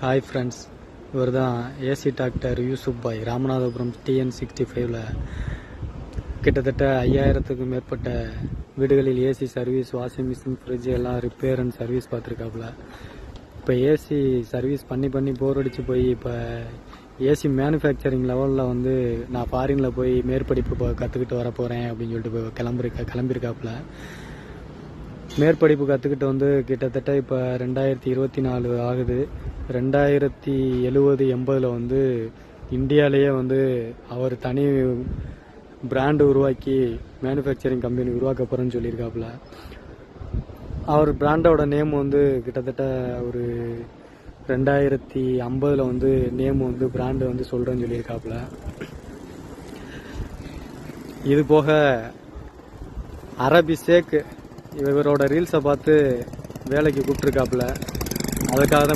Hi friends, இவர் தான் AC doctor Yusuf பாய். ராமநாதபுரம் TN65ல் கிட்டத்தட்ட 5000த்துக்கும் மேற்பட்ட வீடுகளில் AC service, washing machine, fridge எல்லாம் ரிப்பேர் அண்ட் சர்வீஸ் பார்த்துருக்காப்புல. இப்போ ஏசி சர்வீஸ் பண்ணி போர் அடித்து போய் இப்போ ஏசி மேனுஃபேக்சரிங் லெவலில் வந்து நான் ஃபாரினில் போய் மேற்படிப்பு கற்றுக்கிட்டு வர போகிறேன் அப்படின்னு சொல்லிட்டு கிளம்பியிருக்காப்புல. மேற்படிப்பு கற்றுக்கிட்டு வந்து கிட்டத்தட்ட இப்போ 2024 ஆகுது. 2070-80 வந்து இந்தியாவிலேயே வந்து அவர் தனி பிராண்டு உருவாக்கி மேனுஃபேக்சரிங் கம்பெனி உருவாக்க போகிறேன்னு சொல்லியிருக்காப்புல. அவர் பிராண்டோட நேம் வந்து கிட்டத்தட்ட ஒரு 2050 வந்து நேம் வந்து பிராண்டு வந்து சொல்கிறேன்னு சொல்லியிருக்காப்புல. இது போக அரபி ஷேக் இவரோட ரீல்ஸை பார்த்து வேலைக்கு கூப்பிட்டுருக்காப்புல. அதுக்காக